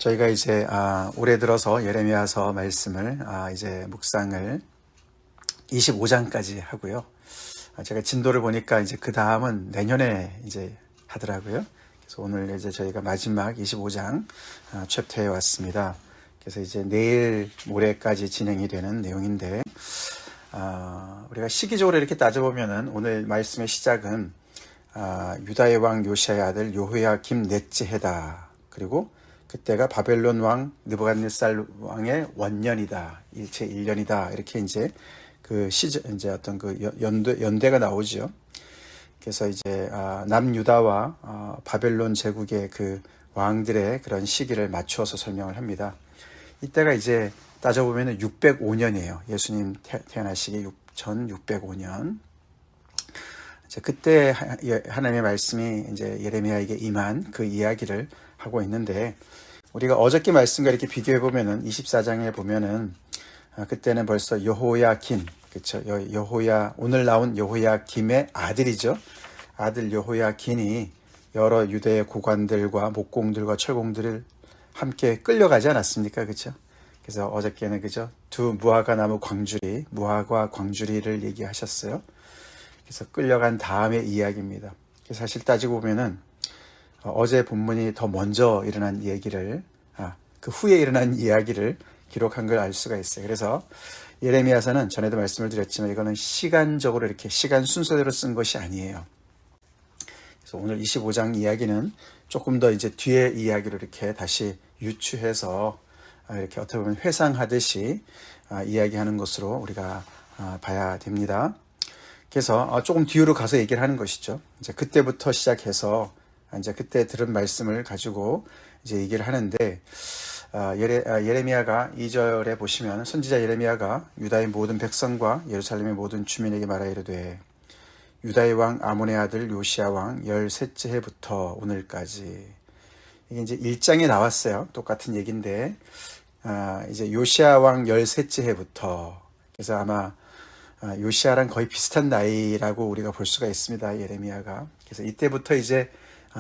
저희가 이제 올해 들어서 예레미야서 말씀을 이제 묵상을 25장까지 하고요. 제가 진도를 보니까 이제 그 다음은 내년에 이제 하더라고요. 그래서 오늘 이제 저희가 마지막 25장 챕터에 왔습니다. 그래서 이제 내일 모레까지 진행이 되는 내용인데, 우리가 시기적으로 이렇게 따져보면은 오늘 말씀의 시작은 유다의 왕 요시아의 아들 여호야김 넷째 해다. 그리고 그때가 바벨론 왕 느부갓네살 왕의 원년이다. 일체 1년이다. 이렇게 이제 그 이제 어떤 그 연대가 나오죠. 그래서 이제 남유다와 바벨론 제국의 그 왕들의 그런 시기를 맞추어서 설명을 합니다. 이때가 이제 따져보면 605년이에요. 예수님 태어나시기 전 605년. 이제 그때 하나님의 말씀이 이제 예레미야에게 임한 그 이야기를 하고 있는데, 우리가 어저께 말씀과 이렇게 비교해 보면은 24장에 보면은 그때는 벌써 여호야긴, 그렇죠? 오늘 나온 여호야김의 아들이죠. 아들 여호야긴이 여러 유대의 고관들과 목공들과 철공들을 함께 끌려가지 않았습니까? 그렇죠? 그래서 어저께는 그죠? 두 무화과 나무 광주리, 무화과 광주리를 얘기하셨어요. 그래서 끌려간 다음의 이야기입니다. 그래서 사실 따지고 보면은 어제 본문이 더 먼저 일어난 얘기를, 그 후에 일어난 이야기를 기록한 걸 알 수가 있어요. 그래서 예레미야서는 전에도 말씀을 드렸지만 이거는 시간적으로 이렇게 시간 순서대로 쓴 것이 아니에요. 그래서 오늘 25장 이야기는 조금 더 이제 뒤에 이야기를 이렇게 다시 유추해서 이렇게 어떻게 보면 회상하듯이 이야기하는 것으로 우리가 봐야 됩니다. 그래서 조금 뒤로 가서 얘기를 하는 것이죠. 이제 그때부터 시작해서 이제 그때 들은 말씀을 가지고 이제 얘기를 하는데, 예레미야가 2절에 보시면 선지자 예레미야가 유다의 모든 백성과 예루살렘의 모든 주민에게 말하 이르되, 유다의 왕 아몬의 아들 요시야 왕 13째 해부터 오늘까지. 이게 이제 1장에 나왔어요. 똑같은 얘기인데, 이제 요시야 왕 13째 해부터. 그래서 아마 요시야랑 거의 비슷한 나이라고 우리가 볼 수가 있습니다. 예레미야가. 그래서 이때부터 이제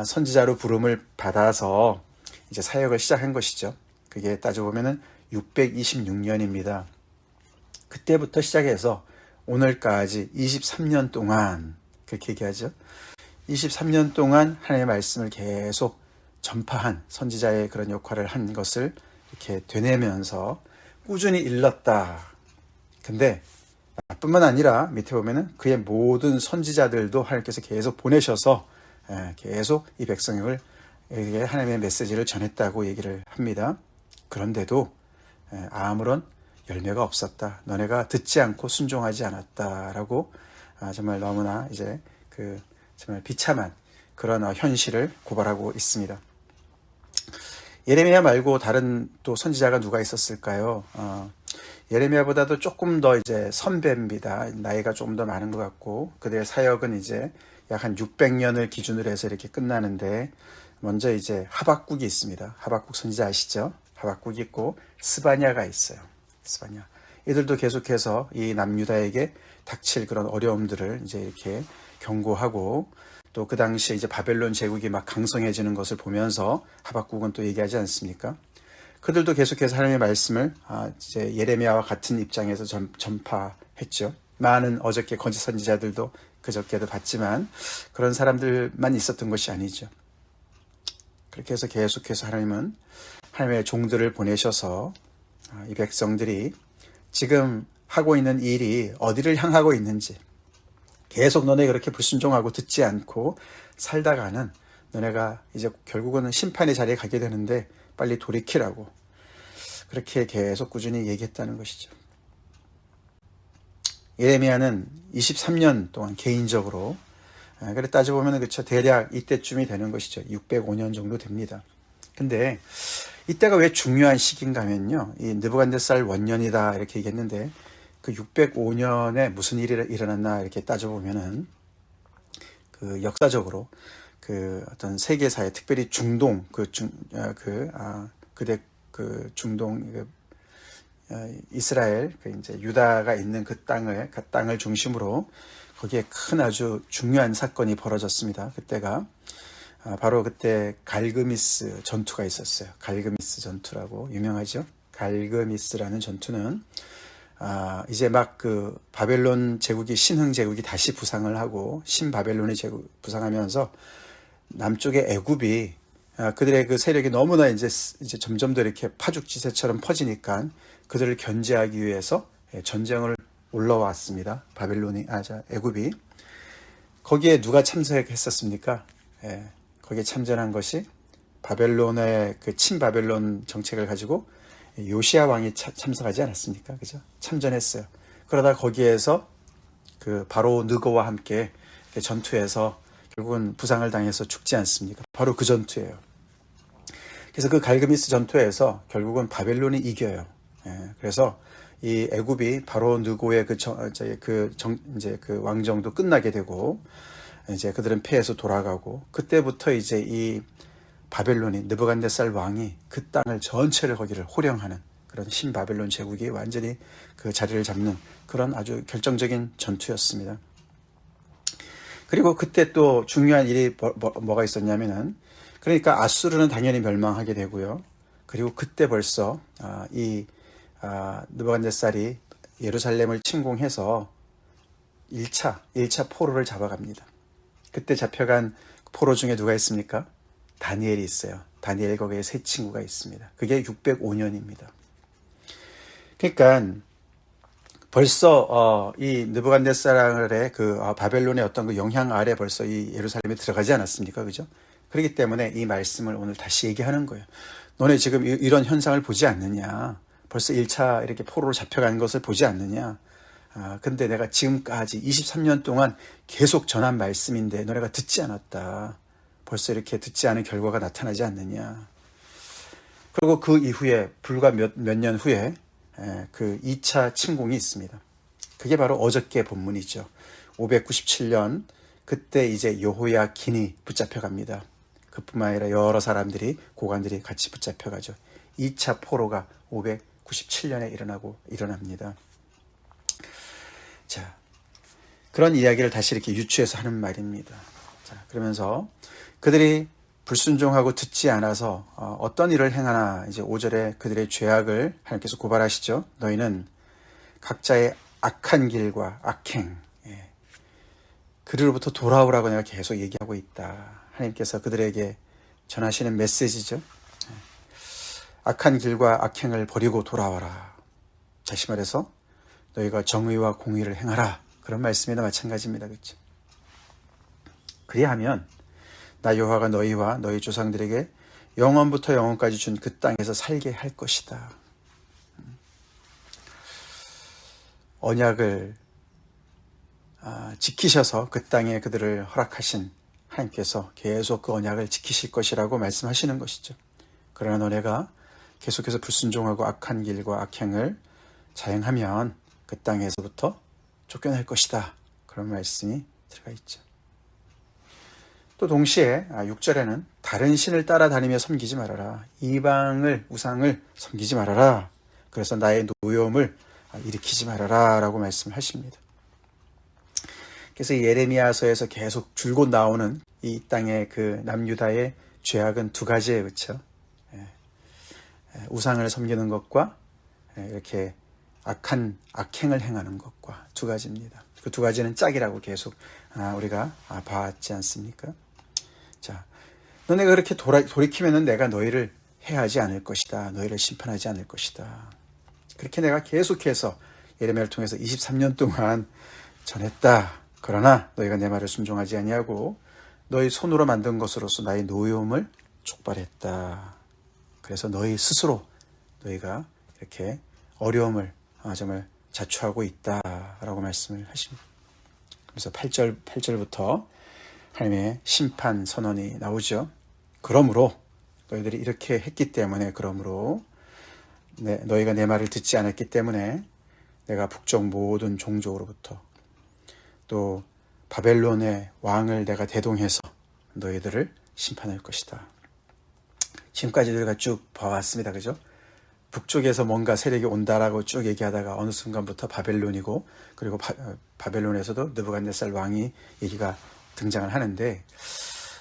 선지자로 부름을 받아서 이제 사역을 시작한 것이죠. 그게 따져보면은 626년입니다. 그때부터 시작해서 오늘까지 23년 동안, 그렇게 얘기하죠. 23년 동안 하나님의 말씀을 계속 전파한 선지자의 그런 역할을 한 것을 이렇게 되뇌면서 꾸준히 일렀다. 근데 뿐만 아니라 밑에 보면은 그의 모든 선지자들도 하나님께서 계속 보내셔서 계속 이 백성에게 하나님의 메시지를 전했다고 얘기를 합니다. 그런데도 아무런 열매가 없었다. 너네가 듣지 않고 순종하지 않았다라고 정말 너무나 이제 그 정말 비참한 그런 현실을 고발하고 있습니다. 예레미야 말고 다른 또 선지자가 누가 있었을까요? 예레미야보다도 조금 더 이제 선배입니다. 나이가 조금 더 많은 것 같고, 그들의 사역은 이제 약 한 600년을 기준으로 해서 이렇게 끝나는데, 먼저 이제 하박국이 있습니다. 하박국 선지자 아시죠? 하박국이 있고 스바냐가 있어요. 스바냐. 이들도 계속해서 이 남유다에게 닥칠 그런 어려움들을 이제 이렇게 경고하고, 또 그 당시에 이제 바벨론 제국이 막 강성해지는 것을 보면서 하박국은 또 얘기하지 않습니까? 그들도 계속해서 하나님의 말씀을 이제 예레미야와 같은 입장에서 전파했죠. 많은 어저께 거짓 선지자들도 그저께도 봤지만 그런 사람들만 있었던 것이 아니죠. 그렇게 해서 계속해서 하나님은 하나님의 종들을 보내셔서 이 백성들이 지금 하고 있는 일이 어디를 향하고 있는지, 계속 너네 그렇게 불순종하고 듣지 않고 살다가는 너네가 이제 결국은 심판의 자리에 가게 되는데 빨리 돌이키라고, 그렇게 계속 꾸준히 얘기했다는 것이죠. 예레미야는 23년 동안 개인적으로, 그래 따져보면 그렇죠, 대략 이때쯤이 되는 것이죠. 605년 정도 됩니다. 근데 이때가 왜 중요한 시기인가 하면요, 이 느부갓네살 원년이다 이렇게 얘기했는데, 그 605년에 무슨 일이 일어났나 이렇게 따져보면은, 그 역사적으로 그 어떤 세계사회, 특별히 중동, 중동, 이스라엘, 이제 유다가 있는 그 땅을 중심으로 거기에 큰 아주 중요한 사건이 벌어졌습니다. 그때가 바로 그때 갈그미스 전투가 있었어요. 갈그미스 전투라고 유명하죠. 갈그미스라는 전투는 이제 막 그 바벨론 제국이 신흥 제국이 다시 부상을 하고 신바벨론의 제국 부상하면서 남쪽의 애굽이 그들의 그 세력이 너무나 이제 점점 더 이렇게 파죽지세처럼 퍼지니까 그들을 견제하기 위해서 전쟁을 올라왔습니다. 애굽이. 거기에 누가 참석했었습니까? 거기에 참전한 것이 바벨론의 그 친바벨론 정책을 가지고 요시야 왕이 참석하지 않았습니까? 그죠? 참전했어요. 그러다 거기에서 그 바로 느고와 함께 전투에서 결국은 부상을 당해서 죽지 않습니까? 바로 그 전투예요. 그래서 그 갈그미스 전투에서 결국은 바벨론이 이겨요. 그래서 이 애굽이 바로 느고의 그 왕정도 끝나게 되고 이제 그들은 패해서 돌아가고 그때부터 이제 이 바벨론이 느부갓네살 왕이 그 땅을 전체를 거기를 호령하는 그런 신바벨론 제국이 완전히 그 자리를 잡는 그런 아주 결정적인 전투였습니다. 그리고 그때 또 중요한 일이 뭐가 있었냐면은 그러니까 아수르는 당연히 멸망하게 되고요. 그리고 그때 벌써 느부갓네살이 예루살렘을 침공해서 1차 포로를 잡아갑니다. 그때 잡혀간 포로 중에 누가 있습니까? 다니엘이 있어요. 다니엘 거기에 세 친구가 있습니다. 그게 605년입니다. 그러니까 벌써 이 느부갓네살의 그 바벨론의 어떤 그 영향 아래 벌써 이 예루살렘에 들어가지 않았습니까? 그죠? 그렇기 때문에 이 말씀을 오늘 다시 얘기하는 거예요. 너네 지금 이런 현상을 보지 않느냐? 벌써 1차 이렇게 포로로 잡혀간 것을 보지 않느냐? 근데 내가 지금까지 23년 동안 계속 전한 말씀인데 너네가 듣지 않았다. 벌써 이렇게 듣지 않은 결과가 나타나지 않느냐. 그리고 그 이후에 불과 몇 년 후에 그 2차 침공이 있습니다. 그게 바로 어저께 본문이죠. 597년 그때 이제 여호야긴이 붙잡혀갑니다. 그뿐만 아니라 여러 사람들이 고관들이 같이 붙잡혀가죠. 2차 포로가 597년에 일어납니다. 자, 그런 이야기를 다시 이렇게 유추해서 하는 말입니다. 자, 그러면서 그들이 불순종하고 듣지 않아서 어떤 일을 행하나 이제 5절에 그들의 죄악을 하나님께서 고발하시죠. 너희는 각자의 악한 길과 악행 그들로부터 돌아오라고 내가 계속 얘기하고 있다. 하나님께서 그들에게 전하시는 메시지죠. 악한 길과 악행을 버리고 돌아와라. 다시 말해서 너희가 정의와 공의를 행하라. 그런 말씀이나 마찬가지입니다. 그렇죠? 그리하면 나 여호와가 너희와 너희 조상들에게 영원부터 영원까지 준 그 땅에서 살게 할 것이다. 언약을 지키셔서 그 땅에 그들을 허락하신 하나님께서 계속 그 언약을 지키실 것이라고 말씀하시는 것이죠. 그러나 너네가 계속해서 불순종하고 악한 길과 악행을 자행하면 그 땅에서부터 쫓겨날 것이다. 그런 말씀이 들어가 있죠. 또 동시에 6절에는 다른 신을 따라다니며 섬기지 말아라. 이방을 우상을 섬기지 말아라. 그래서 나의 노여움을 일으키지 말아라 라고 말씀하십니다. 그래서 이 예레미야서에서 계속 줄곧 나오는 이 땅의 그 남유다의 죄악은 두 가지예요. 그렇죠? 우상을 섬기는 것과 이렇게 악행을 행하는 것과 두 가지입니다. 그 두 가지는 짝이라고 계속 우리가 봐왔지 않습니까? 자, 너네가 그렇게 돌이키면은 내가 너희를 해하지 않을 것이다. 너희를 심판하지 않을 것이다. 그렇게 내가 계속해서 예레미야를 통해서 23년 동안 전했다. 그러나 너희가 내 말을 순종하지 아니하고 너희 손으로 만든 것으로서 나의 노여움을 촉발했다. 그래서 너희 스스로 너희가 이렇게 어려움을 정말 자초하고 있다라고 말씀을 하십니다. 그래서 8절부터 하나님의 심판 선언이 나오죠. 그러므로 너희들이 이렇게 했기 때문에 그러므로 너희가 내 말을 듣지 않았기 때문에 내가 북쪽 모든 종족으로부터 또 바벨론의 왕을 내가 대동해서 너희들을 심판할 것이다. 지금까지 우리가 쭉 봐왔습니다. 그죠? 북쪽에서 뭔가 세력이 온다라고 쭉 얘기하다가 어느 순간부터 바벨론이고 그리고 바벨론에서도 느부갓네살 왕이 얘기가 등장을 하는데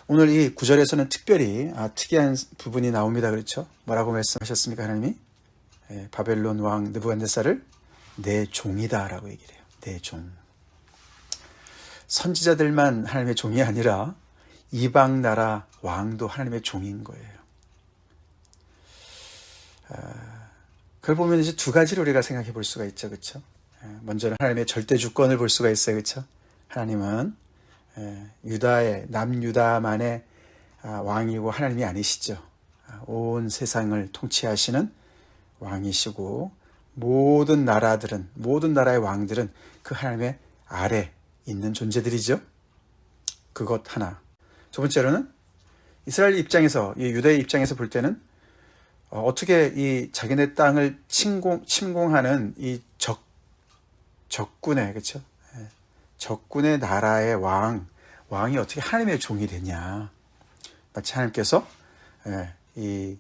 오늘 이 구절에서는 특별히 특이한 부분이 나옵니다. 그렇죠? 뭐라고 말씀하셨습니까? 하나님이 바벨론 왕 느부갓네살을 내 종이다 라고 얘기를 해요. 내 종. 선지자들만 하나님의 종이 아니라 이방 나라 왕도 하나님의 종인 거예요. 그걸 보면 이제 두 가지로 우리가 생각해 볼 수가 있죠. 그렇죠? 먼저는 하나님의 절대 주권을 볼 수가 있어요. 그렇죠? 하나님은 유다의 남유다만의 왕이고 하나님이 아니시죠. 온 세상을 통치하시는 왕이시고 모든 나라들은, 모든 나라의 왕들은 그 하나님의 아래 있는 존재들이죠. 그것 하나. 두 번째로는 이스라엘 입장에서, 이 유다의 입장에서 볼 때는 어떻게 이 자기네 땅을 침공하는 이 적군의, 그렇죠? 적군의 나라의 왕이 어떻게 하나님의 종이 되냐. 마치 하나님께서 이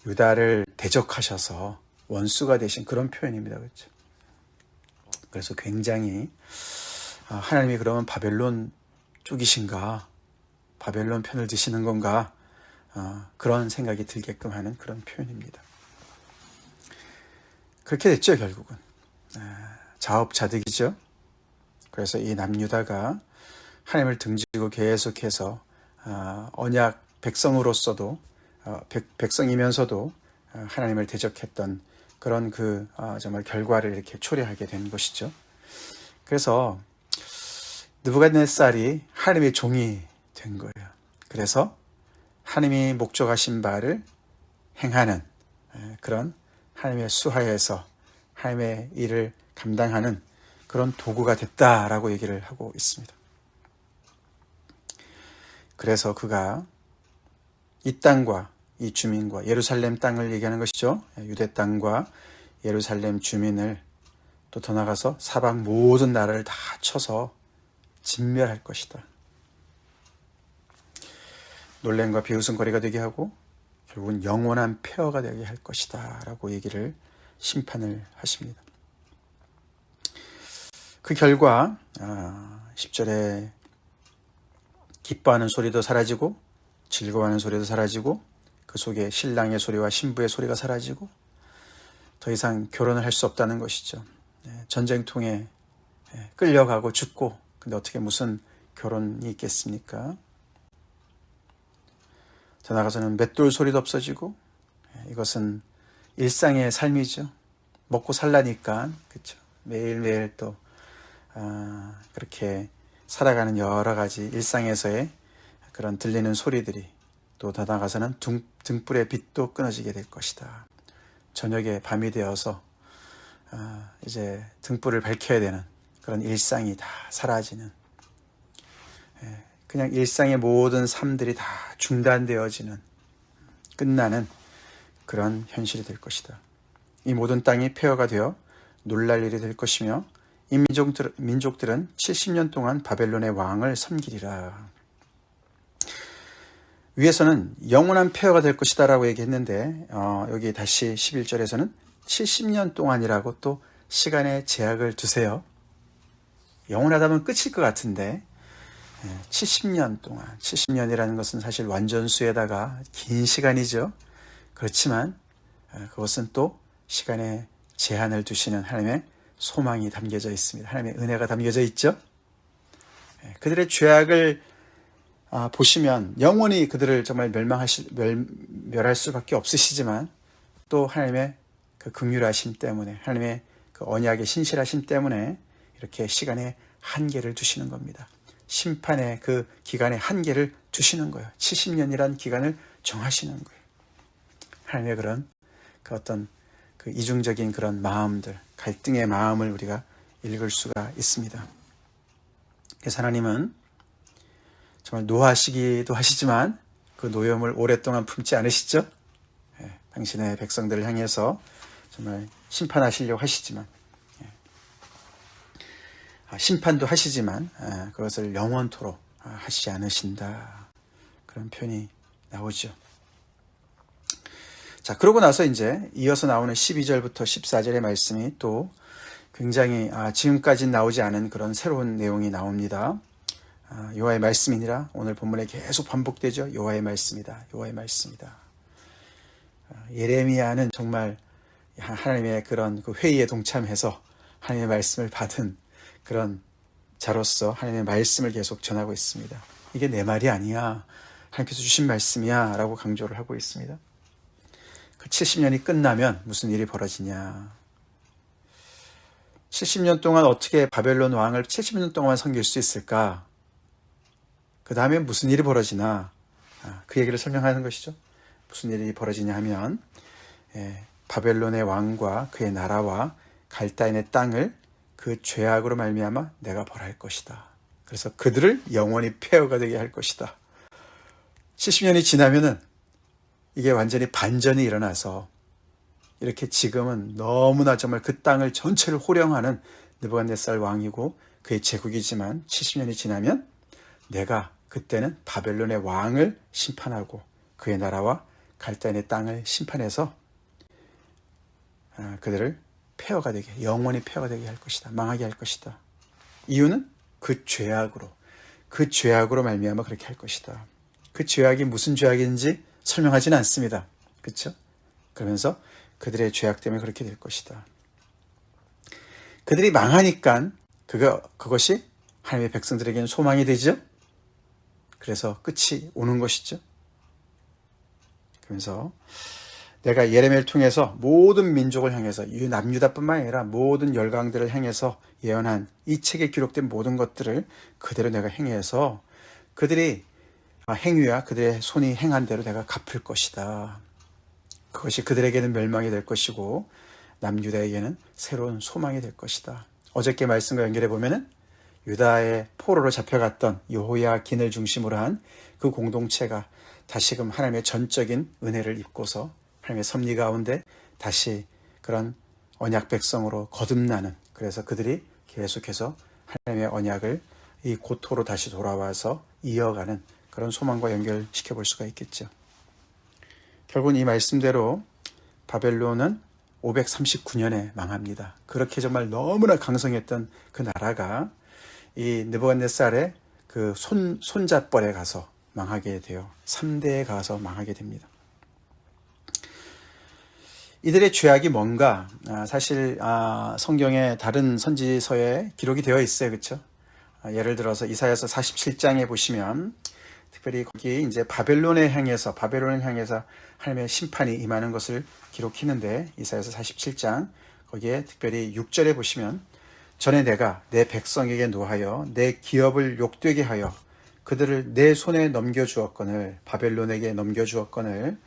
유다를 대적하셔서 원수가 되신 그런 표현입니다. 그렇죠? 그래서 굉장히 하나님이 그러면 바벨론 쪽이신가? 바벨론 편을 드시는 건가? 그런 생각이 들게끔 하는 그런 표현입니다. 그렇게 됐죠, 결국은. 자업자득이죠. 그래서 이 남유다가 하나님을 등지고 계속해서 언약 백성으로서도 백성이면서도 하나님을 대적했던 그런 정말 결과를 이렇게 초래하게 된 것이죠. 그래서 느부갓네살이 하나님의 종이 된 거예요. 그래서 하나님이 목적하신 바를 행하는 그런 하나님의 수하에서 하나님의 일을 감당하는 그런 도구가 됐다라고 얘기를 하고 있습니다. 그래서 그가 이 땅과 이 주민과 예루살렘 땅을 얘기하는 것이죠. 유대 땅과 예루살렘 주민을 또 더 나가서 사방 모든 나라를 다 쳐서 진멸할 것이다. 놀램과 비웃음거리가 되게 하고 결국은 영원한 폐허가 되게 할 것이다 라고 얘기를 심판을 하십니다. 그 결과 10절에 기뻐하는 소리도 사라지고 즐거워하는 소리도 사라지고 그 속에 신랑의 소리와 신부의 소리가 사라지고 더 이상 결혼을 할 수 없다는 것이죠. 전쟁통에 끌려가고 죽고 근데 어떻게 무슨 결혼이 있겠습니까? 더 나아가서는 맷돌 소리도 없어지고 이것은 일상의 삶이죠. 먹고 살라니까 그렇죠. 매일매일 또 그렇게 살아가는 여러 가지 일상에서의 그런 들리는 소리들이 또 더 나아가서는 등불의 빛도 끊어지게 될 것이다. 저녁에 밤이 되어서 이제 등불을 밝혀야 되는 그런 일상이 다 사라지는 그냥 일상의 모든 삶들이 다 중단되어지는 끝나는 그런 현실이 될 것이다. 이 모든 땅이 폐허가 되어 놀랄 일이 될 것이며 이 민족들은 70년 동안 바벨론의 왕을 섬기리라. 위에서는 영원한 폐허가 될 것이다 라고 얘기했는데 여기 다시 11절에서는 70년 동안이라고 또 시간의 제약을 두세요. 영원하다면 끝일 것 같은데 70년 동안, 70년이라는 것은 사실 완전수에다가 긴 시간이죠. 그렇지만 그것은 또 시간의 제한을 두시는 하나님의 소망이 담겨져 있습니다. 하나님의 은혜가 담겨져 있죠. 그들의 죄악을 보시면 영원히 그들을 정말 멸할 수밖에 없으시지만 또 하나님의 그 긍휼하심 때문에 하나님의 그 언약의 신실하심 때문에 이렇게 시간의 한계를 두시는 겁니다. 심판의 그 기간의 한계를 두시는 거예요. 70년이란 기간을 정하시는 거예요. 하나님의 그런 그 어떤 그 이중적인 그런 마음들, 갈등의 마음을 우리가 읽을 수가 있습니다. 그래서 하나님은 정말 노하시기도 하시지만 그 노염을 오랫동안 품지 않으시죠? 당신의 백성들을 향해서 정말 심판하시려고 하시지만 심판도 하시지만 그것을 영원토록 하시지 않으신다. 그런 표현이 나오죠. 자, 그러고 나서 이제 이어서 나오는 12절부터 14절의 말씀이 또 굉장히 지금까지 나오지 않은 그런 새로운 내용이 나옵니다. 여호와의 말씀이니라. 오늘 본문에 계속 반복되죠. 여호와의 말씀이다. 여호와의 말씀이다. 예레미야는 정말 하나님의 그런 그 회의에 동참해서 하나님의 말씀을 받은 그런 자로서 하나님의 말씀을 계속 전하고 있습니다. 이게 내 말이 아니야. 하나님께서 주신 말씀이야 라고 강조를 하고 있습니다. 그 70년이 끝나면 무슨 일이 벌어지냐. 70년 동안 어떻게 바벨론 왕을 70년 동안 섬길 수 있을까? 그 다음에 무슨 일이 벌어지나? 그 얘기를 설명하는 것이죠. 무슨 일이 벌어지냐 하면 바벨론의 왕과 그의 나라와 갈다인의 땅을 그 죄악으로 말미암아 내가 벌할 것이다. 그래서 그들을 영원히 폐허가 되게 할 것이다. 70년이 지나면은 이게 완전히 반전이 일어나서 이렇게 지금은 너무나 정말 그 땅을 전체를 호령하는 느부갓네살 왕이고 그의 제국이지만 70년이 지나면 내가 그때는 바벨론의 왕을 심판하고 그의 나라와 갈다인의 땅을 심판해서 그들을 폐허가 되게, 영원히 폐허가 되게 할 것이다. 망하게 할 것이다. 이유는 그 죄악으로 말미암아 그렇게 할 것이다. 그 죄악이 무슨 죄악인지 설명하지는 않습니다. 그렇죠? 그러면서 그들의 죄악 때문에 그렇게 될 것이다. 그들이 망하니까 그것이 하나님의 백성들에게는 소망이 되죠. 그래서 끝이 오는 것이죠. 그러면서 내가 예레미야를 통해서 모든 민족을 향해서 남유다뿐만 아니라 모든 열강들을 향해서 예언한 이 책에 기록된 모든 것들을 그대로 내가 행해서 그들이 행위와 그들의 손이 행한 대로 내가 갚을 것이다. 그것이 그들에게는 멸망이 될 것이고 남유다에게는 새로운 소망이 될 것이다. 어저께 말씀과 연결해 보면은 유다의 포로로 잡혀갔던 여호야긴을 중심으로 한 그 공동체가 다시금 하나님의 전적인 은혜를 입고서 하나님의 섭리 가운데 다시 그런 언약 백성으로 거듭나는, 그래서 그들이 계속해서 하나님의 언약을 이 고토로 다시 돌아와서 이어가는 그런 소망과 연결시켜 볼 수가 있겠죠. 결국은 이 말씀대로 바벨론은 539년에 망합니다. 그렇게 정말 너무나 강성했던 그 나라가 이 느부갓네살의 그 손자뻘에 가서 망하게 돼요. 3대에 가서 망하게 됩니다. 이들의 죄악이 뭔가 사실 성경의 다른 선지서에 기록이 되어 있어요. 그렇죠? 예를 들어서 이사야서 47장에 보시면 특별히 거기 이제 바벨론을 향해서 하나님의 심판이 임하는 것을 기록했는데 이사야서 47장 거기에 특별히 6절에 보시면 전에 내가 내 백성에게 노하여 내 기업을 욕되게 하여 그들을 내 손에 넘겨주었거늘, 바벨론에게 넘겨주었거늘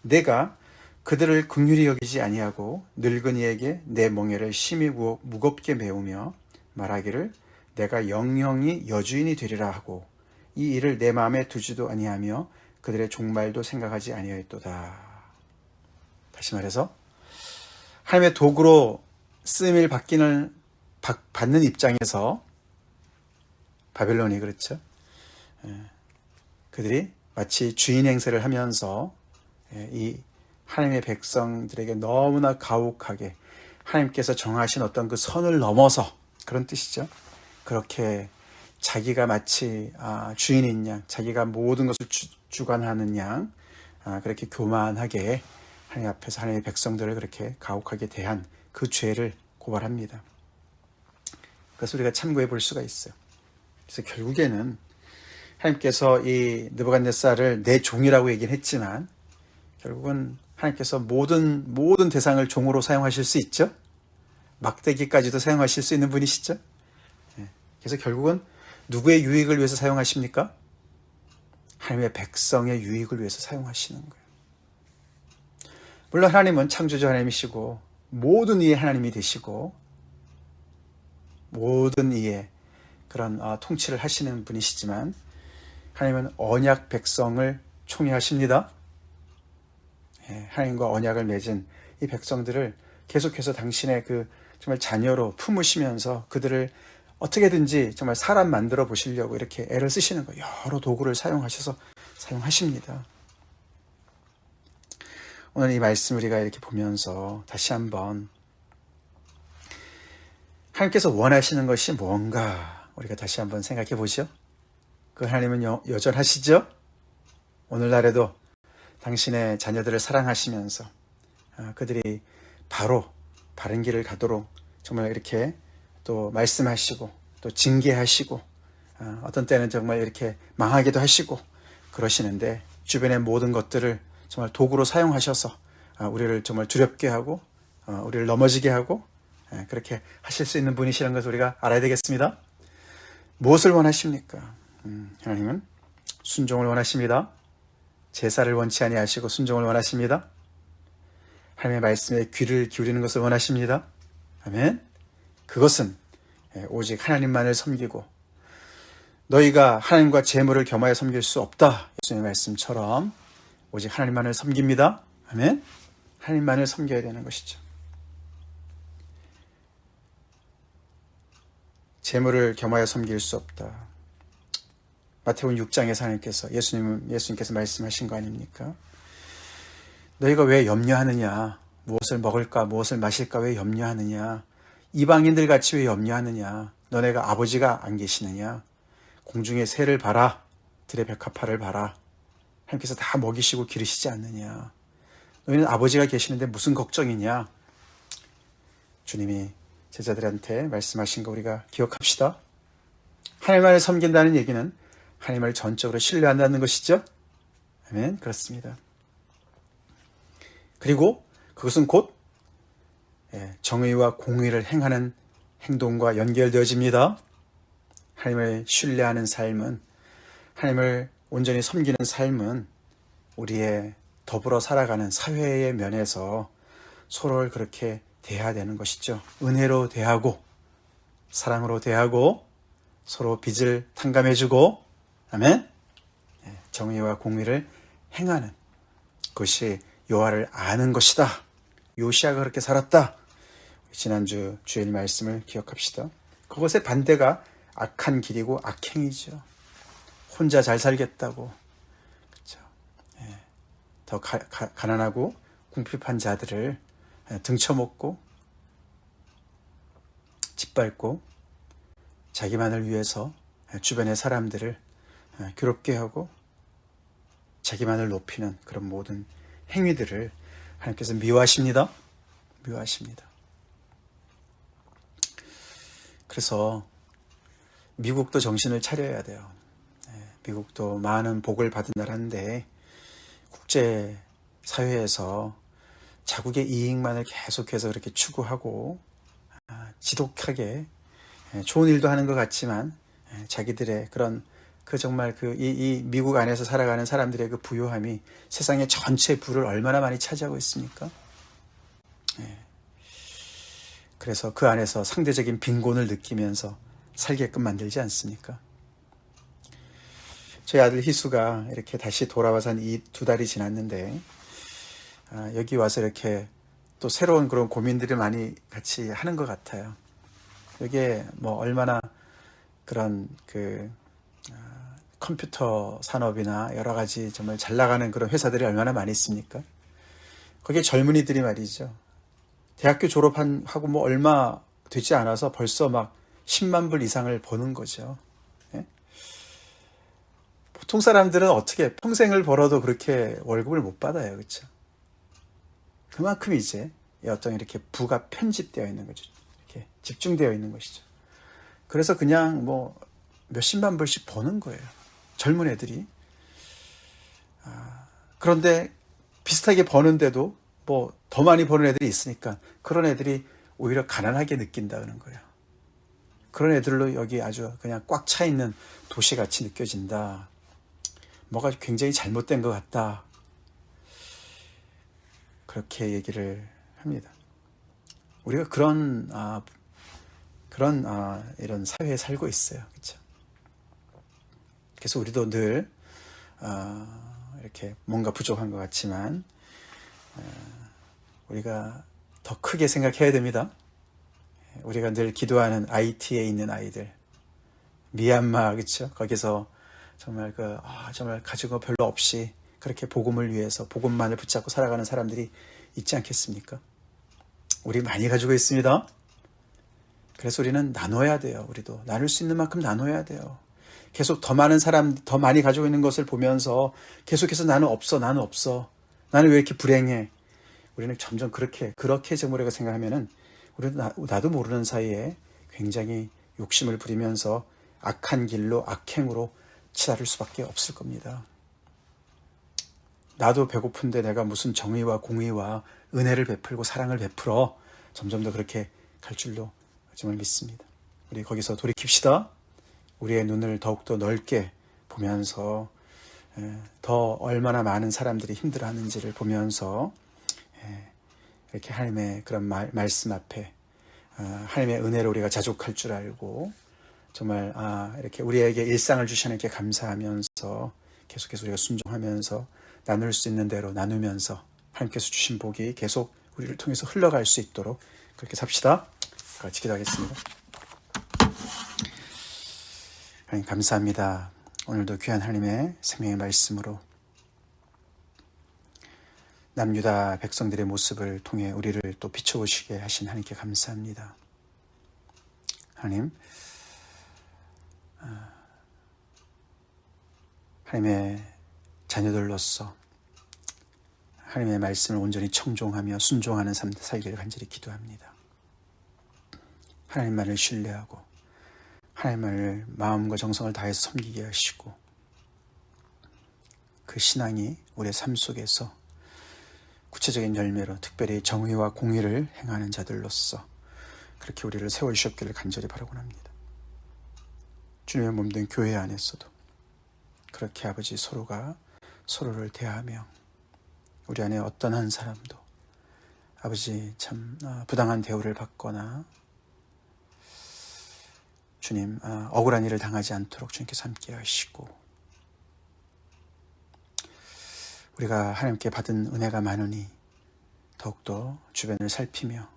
내가 그들을 긍휼히 여기지 아니하고 늙은이에게 내 멍에를 심히 무겁게 메우며 말하기를 내가 영영이 여주인이 되리라 하고 이 일을 내 마음에 두지도 아니하며 그들의 종말도 생각하지 아니하였도다. 다시 말해서 하나님의 도구로 쓰임을 받는 입장에서 바벨론이 그렇죠. 그들이 마치 주인 행세를 하면서 이 하나님의 백성들에게 너무나 가혹하게 하나님께서 정하신 어떤 그 선을 넘어서, 그런 뜻이죠. 그렇게 자기가 마치 주인인 양, 자기가 모든 것을 주관하는 양, 그렇게 교만하게 하나님 앞에서 하나님의 백성들을 그렇게 가혹하게 대한 그 죄를 고발합니다. 그래서 우리가 참고해 볼 수가 있어요. 그래서 결국에는 하나님께서 이 느부갓네살을 내 종이라고 얘기는 했지만 결국은 하나님께서 모든 대상을 종으로 사용하실 수 있죠. 막대기까지도 사용하실 수 있는 분이시죠. 그래서 결국은 누구의 유익을 위해서 사용하십니까? 하나님의 백성의 유익을 위해서 사용하시는 거예요. 물론 하나님은 창조주 하나님이시고 모든 이의 하나님이 되시고 모든 이의 그런 통치를 하시는 분이시지만 하나님은 언약 백성을 총애하십니다. 하나님과 언약을 맺은 이 백성들을 계속해서 당신의 그 정말 자녀로 품으시면서 그들을 어떻게든지 정말 사람 만들어 보시려고 이렇게 애를 쓰시는 거예요. 여러 도구를 사용하십니다. 오늘 이 말씀 우리가 이렇게 보면서 다시 한번 하나님께서 원하시는 것이 뭔가 우리가 다시 한번 생각해 보죠. 그 하나님은 여전하시죠? 오늘날에도 당신의 자녀들을 사랑하시면서 그들이 바로 바른 길을 가도록 정말 이렇게 또 말씀하시고 또 징계하시고 어떤 때는 정말 이렇게 망하기도 하시고 그러시는데 주변의 모든 것들을 정말 도구로 사용하셔서 우리를 정말 두렵게 하고 우리를 넘어지게 하고 그렇게 하실 수 있는 분이시라는 것을 우리가 알아야 되겠습니다. 무엇을 원하십니까? 하나님은 순종을 원하십니다. 제사를 원치 아니하시고 순종을 원하십니다. 하나님의 말씀에 귀를 기울이는 것을 원하십니다. 아멘. 그것은 오직 하나님만을 섬기고 너희가 하나님과 재물을 겸하여 섬길 수 없다. 예수님의 말씀처럼 오직 하나님만을 섬깁니다. 아멘. 하나님만을 섬겨야 되는 것이죠. 재물을 겸하여 섬길 수 없다. 마태복음 6장에서 하나님께서 예수님께서 말씀하신 거 아닙니까? 너희가 왜 염려하느냐? 무엇을 먹을까? 무엇을 마실까? 왜 염려하느냐? 이방인들 같이 왜 염려하느냐? 너네가 아버지가 안 계시느냐? 공중의 새를 봐라. 들의 벽화파를 봐라. 하나님께서 다 먹이시고 기르시지 않느냐? 너희는 아버지가 계시는데 무슨 걱정이냐? 주님이 제자들한테 말씀하신 거 우리가 기억합시다. 하나님만을 섬긴다는 얘기는 하나님을 전적으로 신뢰한다는 것이죠. 아멘. 그렇습니다. 그리고 그것은 곧 정의와 공의를 행하는 행동과 연결되어집니다. 하나님을 신뢰하는 삶은, 하나님을 온전히 섬기는 삶은 우리의 더불어 살아가는 사회의 면에서 서로를 그렇게 대해야 되는 것이죠. 은혜로 대하고 사랑으로 대하고 서로 빚을 탕감해주고, 아멘. 정의와 공의를 행하는 것이 여호와를 아는 것이다. 요시아가 그렇게 살았다. 지난주 주일 말씀을 기억합시다. 그것의 반대가 악한 길이고 악행이죠. 혼자 잘 살겠다고, 그렇죠. 더 가난하고 궁핍한 자들을 등쳐먹고 짓밟고 자기만을 위해서 주변의 사람들을 괴롭게 하고 자기만을 높이는 그런 모든 행위들을 하나님께서 미워하십니다. 미워하십니다. 그래서 미국도 정신을 차려야 돼요. 미국도 많은 복을 받은 나라인데 국제사회에서 자국의 이익만을 계속해서 그렇게 추구하고 지독하게 좋은 일도 하는 것 같지만 자기들의 그런 정말 이 미국 안에서 살아가는 사람들의 그 부요함이 세상의 전체 부를 얼마나 많이 차지하고 있습니까? 그래서 그 안에서 상대적인 빈곤을 느끼면서 살게끔 만들지 않습니까? 저희 아들 희수가 이렇게 다시 돌아와서 한 2달이 지났는데 여기 와서 이렇게 또 새로운 그런 고민들을 많이 같이 하는 것 같아요. 여기에 뭐 얼마나 그런 컴퓨터 산업이나 여러 가지 정말 잘 나가는 그런 회사들이 얼마나 많이 있습니까? 거기에 젊은이들이 말이죠. 대학교 졸업하고 뭐 얼마 되지 않아서 벌써 막 10만 불 이상을 버는 거죠. 보통 사람들은 어떻게 평생을 벌어도 그렇게 월급을 못 받아요. 그렇죠? 그만큼 이제 어떤 이렇게 부가 편집되어 있는 거죠. 이렇게 집중되어 있는 것이죠. 그래서 그냥 뭐 몇십만 불씩 버는 거예요. 젊은 애들이. 그런데 비슷하게 버는데도 뭐 더 많이 버는 애들이 있으니까 그런 애들이 오히려 가난하게 느낀다는 거예요. 그런 애들로 여기 아주 그냥 꽉 차 있는 도시같이 느껴진다. 뭐가 굉장히 잘못된 것 같다. 그렇게 얘기를 합니다. 우리가 이런 사회에 살고 있어요. 그렇죠? 그래서 우리도 늘 이렇게 뭔가 부족한 것 같지만 우리가 더 크게 생각해야 됩니다. 우리가 늘 기도하는 IT에 있는 아이들, 미얀마, 그렇죠? 거기서 정말 정말 가진 거 별로 없이 그렇게 복음을 위해서 복음만을 붙잡고 살아가는 사람들이 있지 않겠습니까? 우리 많이 가지고 있습니다. 그래서 우리는 나눠야 돼요. 우리도 나눌 수 있는 만큼 나눠야 돼요. 계속 더 많은 사람, 더 많이 가지고 있는 것을 보면서 계속해서 나는 없어, 나는 없어. 나는 왜 이렇게 불행해? 우리는 점점 그렇게 우리가 생각하면은 우리는 나도 모르는 사이에 굉장히 욕심을 부리면서 악한 길로, 악행으로 치달을 수밖에 없을 겁니다. 나도 배고픈데 내가 무슨 정의와 공의와 은혜를 베풀고 사랑을 베풀어 점점 더 그렇게 갈 줄로 정말 믿습니다. 우리 거기서 돌이킵시다. 우리의 눈을 더욱더 넓게 보면서 더 얼마나 많은 사람들이 힘들어하는지를 보면서 이렇게 하나님의 그런 말씀 앞에 하나님의 은혜로 우리가 자족할 줄 알고 정말 이렇게 우리에게 일상을 주신 하나님께 감사하면서 계속해서 우리가 순종하면서 나눌 수 있는 대로 나누면서 하나님께서 주신 복이 계속 우리를 통해서 흘러갈 수 있도록 그렇게 삽시다. 같이 기도하겠습니다. 하나님 감사합니다. 오늘도 귀한 하나님의 생명의 말씀으로 남유다 백성들의 모습을 통해 우리를 또 비춰보시게 하신 하나님께 감사합니다. 하나님, 하나님의 자녀들로서 하나님의 말씀을 온전히 청종하며 순종하는 삶 살기를 간절히 기도합니다. 하나님만을 신뢰하고 하나님을 마음과 정성을 다해서 섬기게 하시고 그 신앙이 우리의 삶 속에서 구체적인 열매로 특별히 정의와 공의를 행하는 자들로서 그렇게 우리를 세워주셨기를 간절히 바라곤 합니다. 주님의 몸된 교회 안에서도 그렇게 아버지 서로가 서로를 대하며 우리 안에 어떤 한 사람도 아버지 참 부당한 대우를 받거나 주님 억울한 일을 당하지 않도록 주님께서 함께 하시고 우리가 하나님께 받은 은혜가 많으니 더욱더 주변을 살피며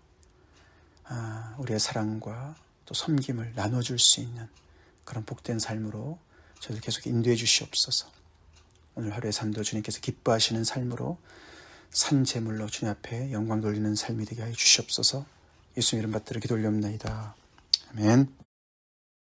우리의 사랑과 또 섬김을 나눠줄 수 있는 그런 복된 삶으로 저희를 계속 인도해 주시옵소서. 오늘 하루의 삶도 주님께서 기뻐하시는 삶으로 산 제물로 주님 앞에 영광 돌리는 삶이 되게 하여 주시옵소서. 예수님 이름 받들어 기도 올려옵나이다. 아멘.